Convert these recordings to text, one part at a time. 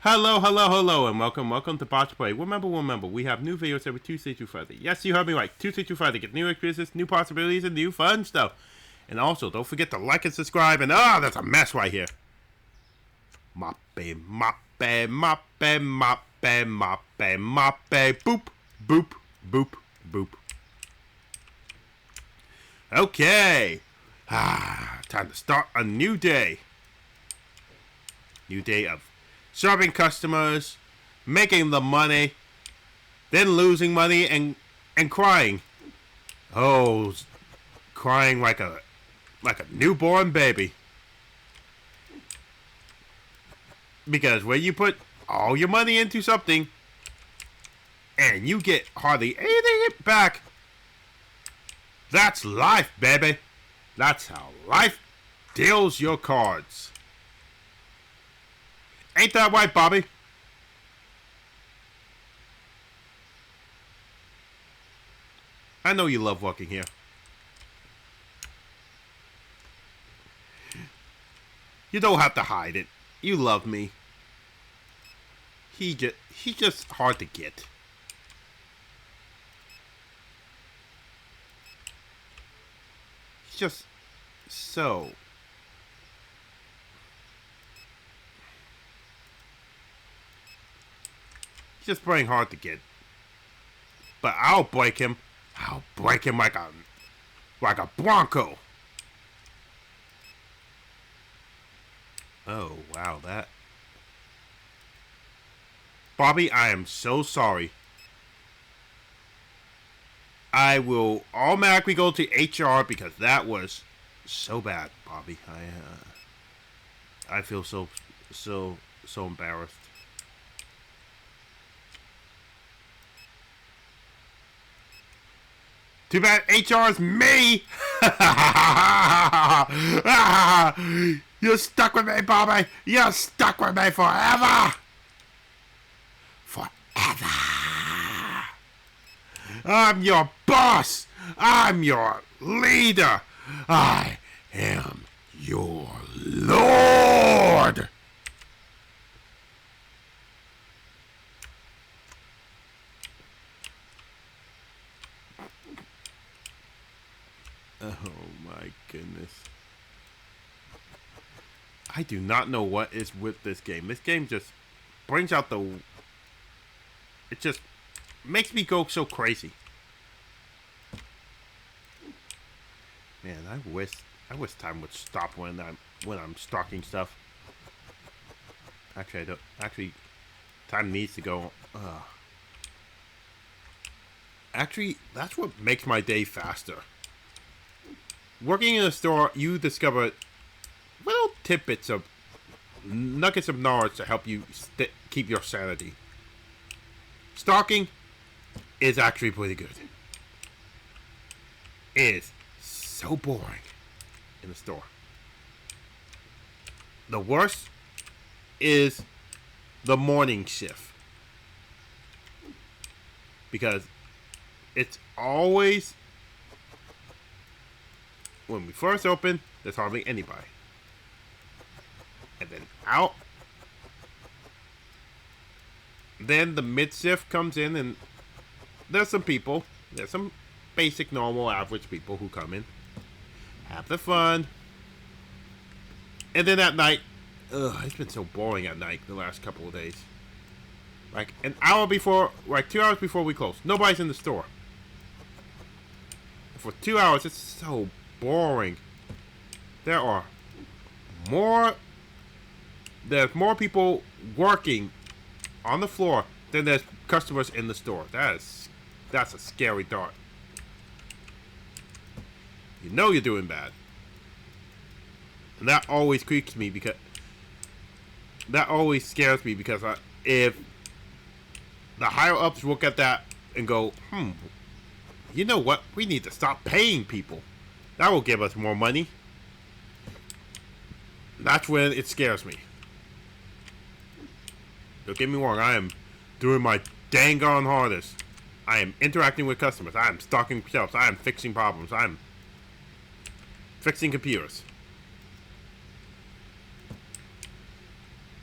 Hello, hello, hello, and welcome to Botch Play. Remember, we have new videos every Tuesday through Friday. Yes, you heard me right. Tuesday through Friday. Get new experiences, new possibilities, and new fun stuff. And also, don't forget to like and subscribe. And that's a mess right here. Moppe, moppe, moppe, moppe, moppe, moppe, boop, boop, boop, boop. Okay. Time to start a new day. New day of serving customers, making the money, then losing money and crying. Oh, crying like a newborn baby. Because when you put all your money into something and you get hardly anything back, that's life, baby. That's how life deals your cards. Ain't that right, Bobby? I know you love working here. You don't have to hide it. You love me. He's just hard to get. He's just so. He's just playing hard to get. But I'll break him. I'll break him like a Bronco. Oh, wow, that. Bobby, I am so sorry. I will automatically go to HR because that was so bad, Bobby. I feel so embarrassed. Too bad HR is me. You're stuck with me, Bobby. You're stuck with me forever. Forever. I'm your boss. I'm your leader. I am your Lord. Oh my goodness. I do not know what is with this game. This game just brings out the... It just makes me go so crazy. Man, I wish time would stop when I'm stalking stuff. Actually, I don't. Actually, time needs to go. Actually, that's what makes my day faster. Working in a store, you discover little tidbits of nuggets of knowledge to help you keep your sanity. Stalking is actually pretty good. It is so boring in the store. The worst is the morning shift. Because it's always... When we first open, there's hardly anybody. And then out. Then the mid-shift comes in and there's some people. There's some basic, normal, average people who come in. Have the fun. And then at night, it's been so boring at night the last couple of days. Like an hour before, like 2 hours before we close, nobody's in the store. For 2 hours, it's so boring. There's more people working on the floor than there's customers in the store. That's a scary thought. You know you're doing bad. And that always creeps me because that always scares me because if the higher ups look at that and go, you know what? We need to stop paying people. That will give us more money. That's when it scares me. Don't get me wrong, I am doing my dang on hardest. I am interacting with customers. I am stocking shelves. I am fixing problems. I am fixing computers.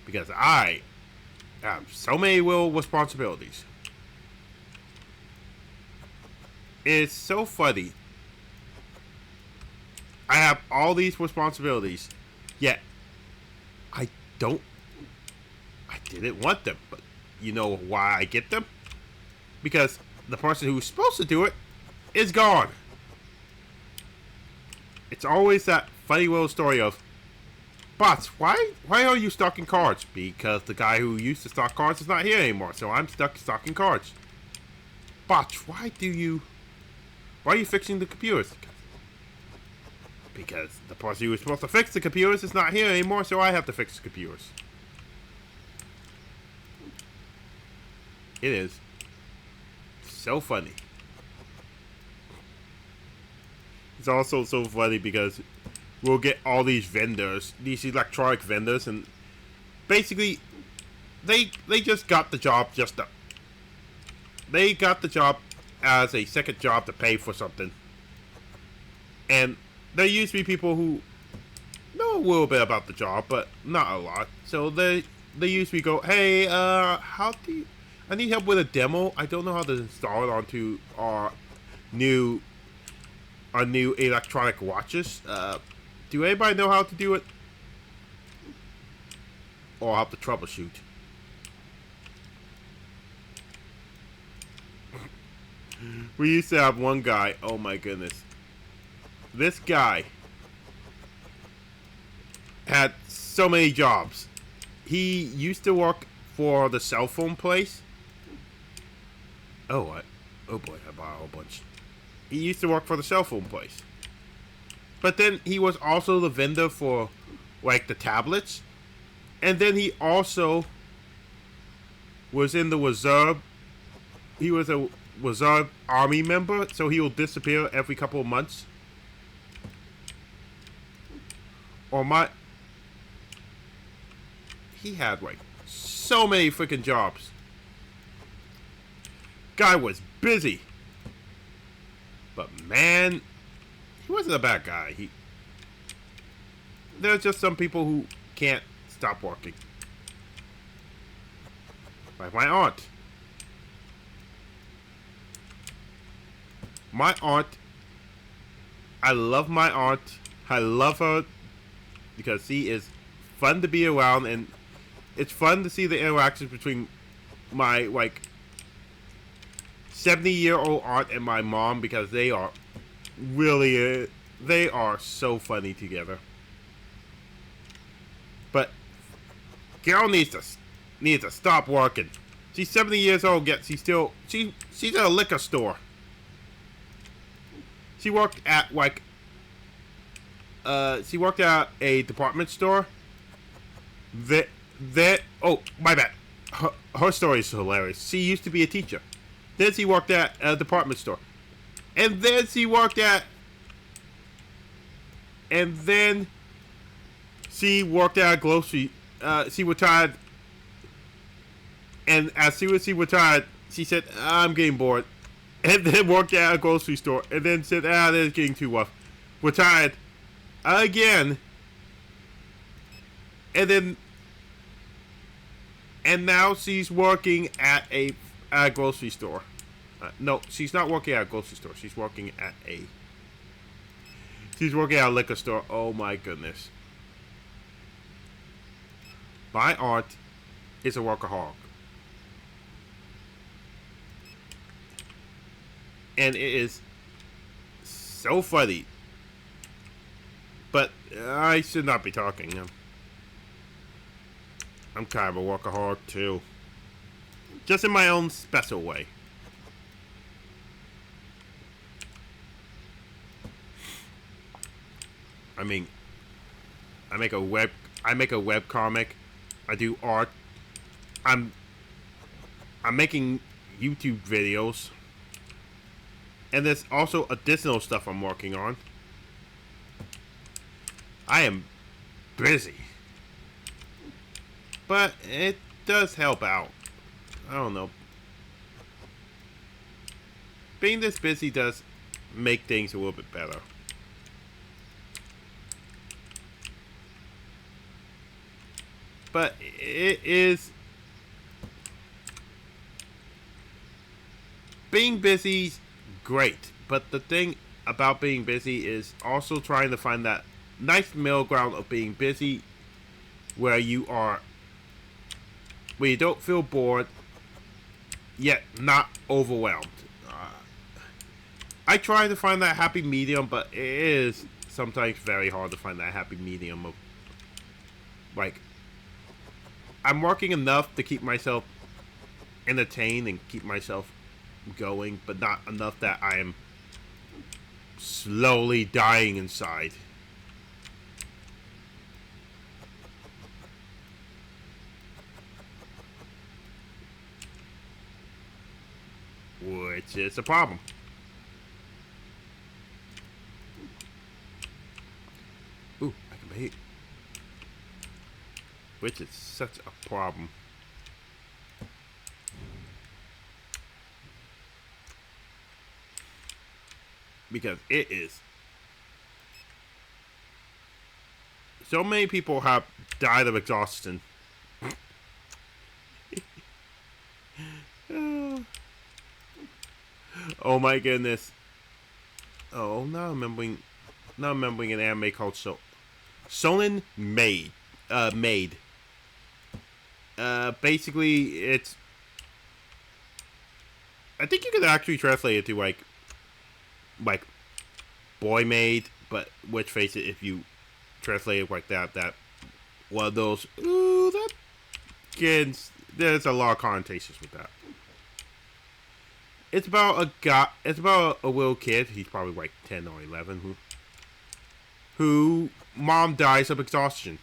Because I I have so many little responsibilities. It's so funny. I have all these responsibilities, yet I don't. I didn't want them, but you know why I get them? Because the person who's supposed to do it is gone. It's always that funny little story of, bots, why are you stocking cards? Because the guy who used to stock cards is not here anymore, so I'm stuck stocking cards. Bots, why are you fixing the computers? Because the person who was supposed to fix the computers is not here anymore, so I have to fix the computers. It is so funny. It's also so funny because we'll get all these vendors, these electronic vendors, and basically they just got the job they got the job as a second job to pay for something. And there used to be people who know a little bit about the job, but not a lot. So they usually go, hey, I need help with a demo. I don't know how to install it onto our new electronic watches. Do anybody know how to do it? Or how to troubleshoot? We used to have one guy, oh my goodness. This guy had so many jobs. He used to work for the cell phone place. Oh, oh boy, I bought a whole bunch. He used to work for the cell phone place. But then he was also the vendor for, like, the tablets. And then he also was in the reserve. He was a reserve army member, so he will disappear every couple of months. He had, like, so many freaking jobs. Guy was busy. But man, he wasn't a bad guy. There's just some people who can't stop working. Like my aunt. My aunt. I love my aunt. I love her because she is fun to be around, and it's fun to see the interactions between my, like, 70-year-old aunt and my mom, because they are really, they are so funny together. But girl needs to stop working. She's 70 years old, yet she's at a liquor store. She worked at, like, she worked at a department store. Oh, my bad. Her story is hilarious. She used to be a teacher. Then she worked at a department store. And then she worked at... And then she worked at a grocery... she retired. And as soon as she retired, she said, I'm getting bored. And then worked at a grocery store. And then said, this is getting too rough. Retired. Again. And then... And now she's working at a grocery store. No, she's not working at a grocery store. She's working at a liquor store. Oh my goodness. My aunt is a workaholic. And it is so funny. But I should not be talking. I'm kind of a workaholic too. Just in my own special way. I mean, I make a web comic. I do art. I'm making YouTube videos. And there's also additional stuff I'm working on. I am busy. But it does help out. I don't know. Being this busy does make things a little bit better. But it is being busy's great, but the thing about being busy is also trying to find that nice middle ground of being busy where you are, where you don't feel bored yet not overwhelmed. I try to find that happy medium, but it is sometimes very hard to find that happy medium of, like, I'm working enough to keep myself entertained and keep myself going, but not enough that I am slowly dying inside. Which is a problem. Ooh, I can bait. Which is such a problem. Because it is. So many people have died of exhaustion. Oh my goodness. Oh, now I'm remembering an anime called Sonen Maid. Maid. Basically, it's, I think you could actually translate it to like boy maid, but which face it, if you translate it like that one of those, ooh, that kids, there's a lot of connotations with that. It's about a guy. It's about a little kid. He's probably like 10 or 11. Who mom dies of exhaustion.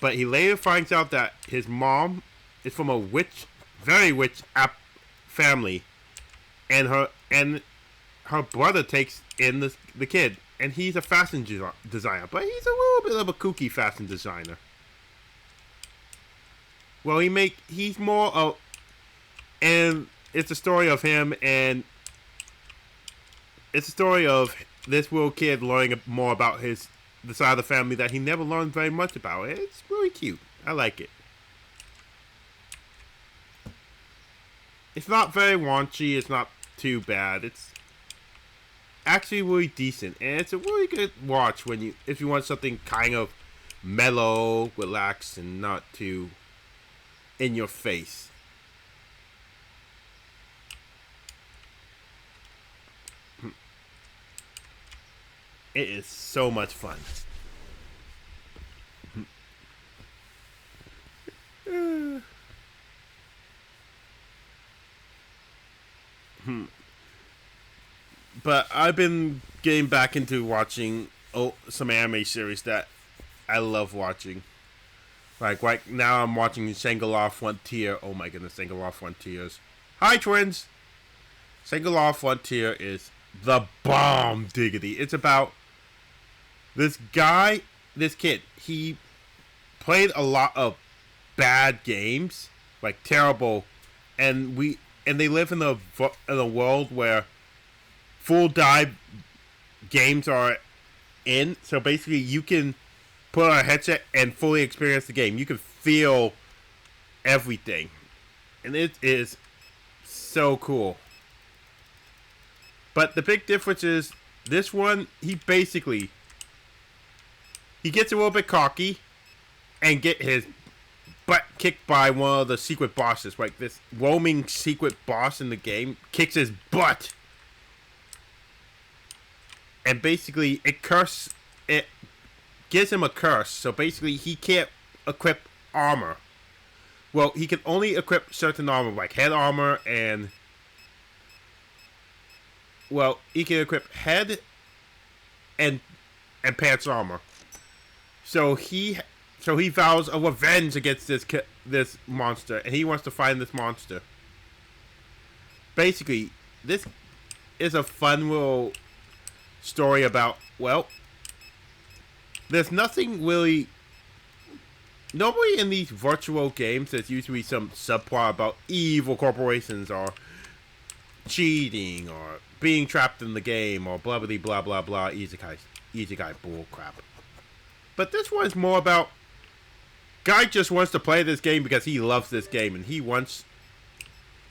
But he later finds out that his mom is from a very rich family, and her brother takes in the kid, and he's a fashion designer, but he's a little bit of a kooky fashion designer. Well, he's more of, and it's a story of him, and it's a story of this little kid learning more about the side of the family that he never learned very much about. It's really cute. I like it. It's not very raunchy. It's not too bad. It's actually really decent, and it's a really good watch if you want something kind of mellow, relaxed, and not too in your face. It is so much fun. But I've been getting back into watching some anime series that I love watching. Like right now I'm watching Shangri-La Frontier. Oh my goodness, Shangri-La Frontiers. Hi twins! Shangri-La Frontier is the bomb diggity. It's about this kid. He played a lot of bad games, like terrible, and they live in a world where full dive games are in. So basically, you can put on a headset and fully experience the game. You can feel everything, and it is so cool. But the big difference is this one. He gets a little bit cocky and get his butt kicked by one of the secret bosses. Like this roaming secret boss in the game kicks his butt. And basically it gives him a curse. So basically he can't equip armor. Well, he can only equip certain armor, like head armor and... Well, he can equip head and pants armor. So he vows a revenge against this monster, and he wants to find this monster. Basically, this is a fun little story about, well, there's nothing really... Normally in these virtual games, there's usually some subplot about evil corporations or cheating or being trapped in the game or blah blah blah blah blah, easy guy bull crap. But this one's more about guy just wants to play this game because he loves this game and he wants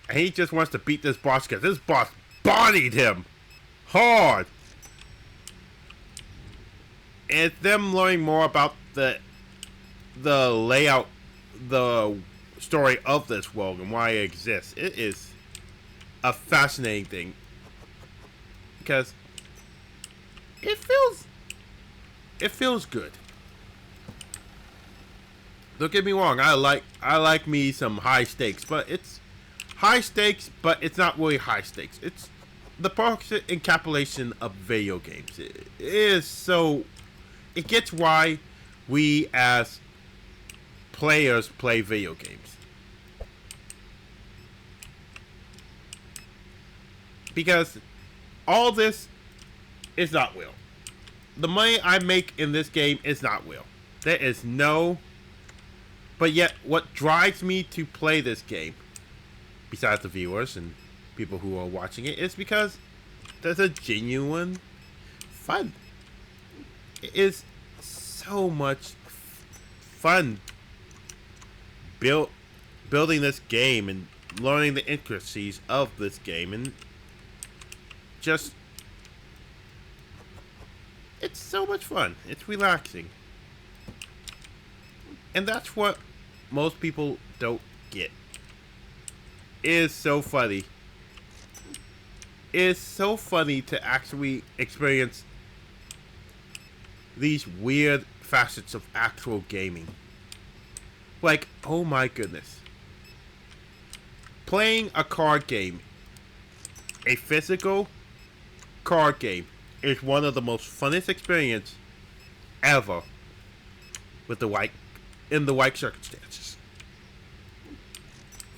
And he just wants to beat this boss because this boss bodied him hard. And it's them learning more about the layout, the story of this world and why it exists. It is a fascinating thing because it feels good. Don't get me wrong, I like me some high stakes, but it's high stakes, but it's not really high stakes. It's the perfect encapsulation of video games. It is so. It gets why we as players play video games. Because all this is not real. The money I make in this game is not real. There is no. But yet, what drives me to play this game, besides the viewers and people who are watching it, is because there's a genuine fun. It is so much fun building this game and learning the intricacies of this game, and just it's so much fun. It's relaxing. And that's what most people don't get. It is so funny. It is so funny to actually experience these weird facets of actual gaming. Like, oh my goodness. Playing a card game, a physical card game, is one of the most funnest experiences ever with the in the right circumstances.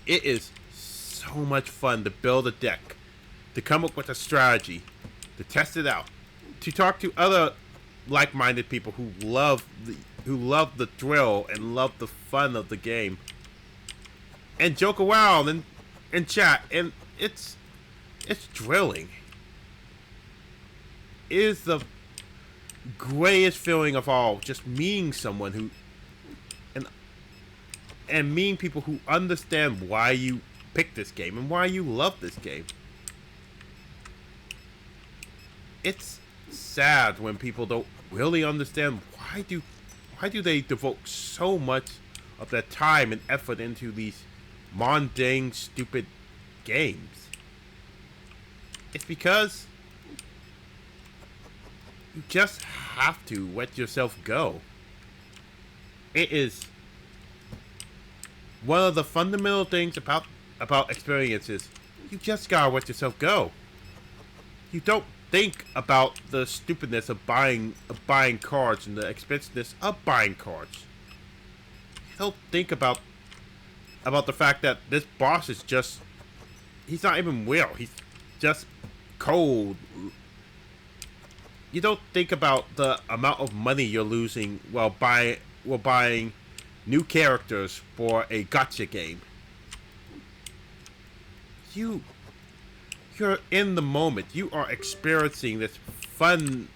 It is so much fun to build a deck, to come up with a strategy, to test it out, to talk to other like-minded people who love the thrill and love the fun of the game, and joke around and chat, and it's thrilling. It is the greatest feeling of all, just meeting someone who and meeting people who understand why you picked this game and why you love this game. It's sad when people don't really understand why do they devote so much of their time and effort into these mundane, stupid games. It's because you just have to let yourself go. It is one of the fundamental things about experiences. You just gotta let yourself go. You don't think about the stupidness of buying cards and the expensiveness of buying cards. You don't think about the fact that this boss is just, he's not even real. He's just cold. You don't think about the amount of money you're losing while buying new characters for a gacha game. You're in the moment. You are experiencing this fun,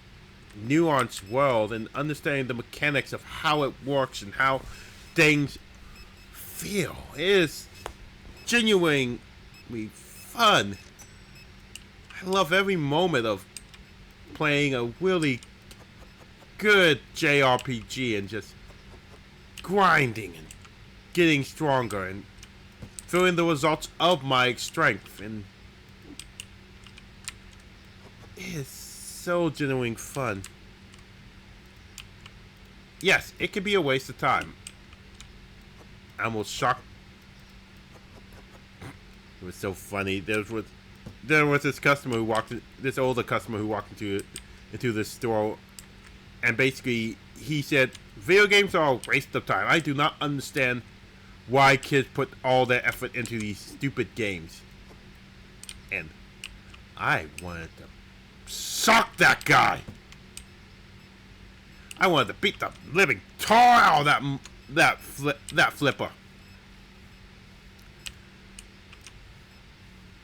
nuanced world and understanding the mechanics of how it works and how things feel. It is genuinely fun. I love every moment of playing a really good JRPG and just grinding and getting stronger and feeling the results of my strength, and it is so genuine fun. Yes, it could be a waste of time. I almost shocked. It was so funny. There was this customer who this older customer who walked into this store, and basically he said, "Video games are a waste of time. I do not understand why kids put all their effort into these stupid games." And I wanted to sock that guy. I wanted to beat the living tar out of that flipper.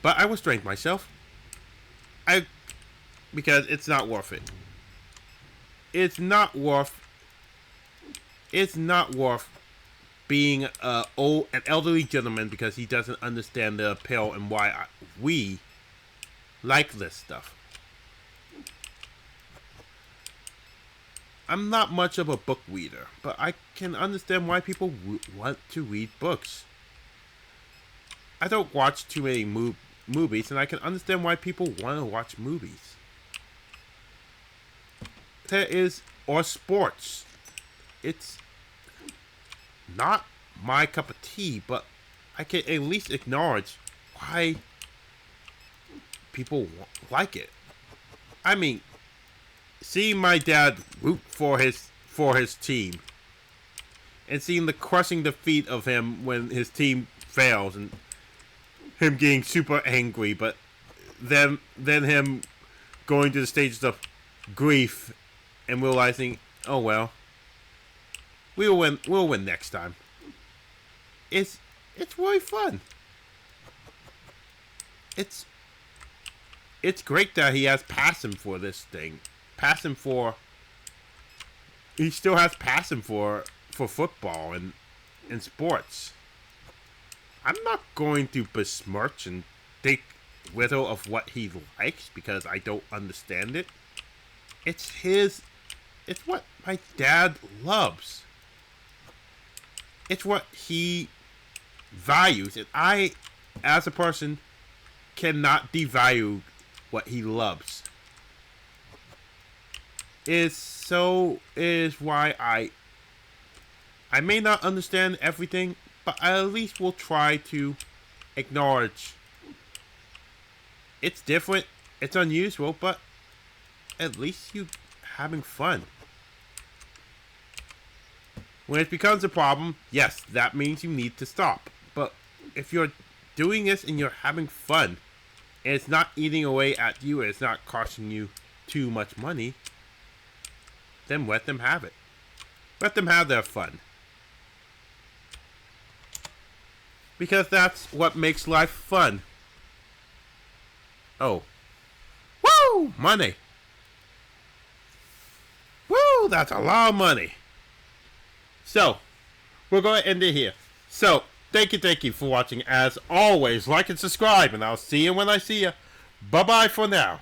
But I restrained myself. Because it's not worth it. It's not worth being an elderly gentleman because he doesn't understand the appeal and why we like this stuff. I'm not much of a book reader, but I can understand why people want to read books. I don't watch too many movies, and I can understand why people want to watch movies. Or sports. It's not my cup of tea, but I can at least acknowledge why people like it. I mean, seeing my dad root for his team, and seeing the crushing defeat of him when his team fails, and him getting super angry, but then him going to the stages of grief and realizing, oh well, we'll win next time. It's really fun. It's great that he has passion for this thing. He still has passion for football and sports. I'm not going to besmirch and think little of what he likes because I don't understand it. It's what my dad loves. It's what he values, and I, as a person, cannot devalue what he loves. Is why I may not understand everything, but I at least will try to acknowledge it's different, it's unusual, but at least you having fun. When it becomes a problem, yes, that means you need to stop. But if you're doing this and you're having fun, and it's not eating away at you, and it's not costing you too much money, then let them have it. Let them have their fun. Because that's what makes life fun. Oh. Woo! Money. Woo! That's a lot of money. So, we're going to end it here. So, thank you for watching. As always, like and subscribe, and I'll see you when I see you. Bye-bye for now.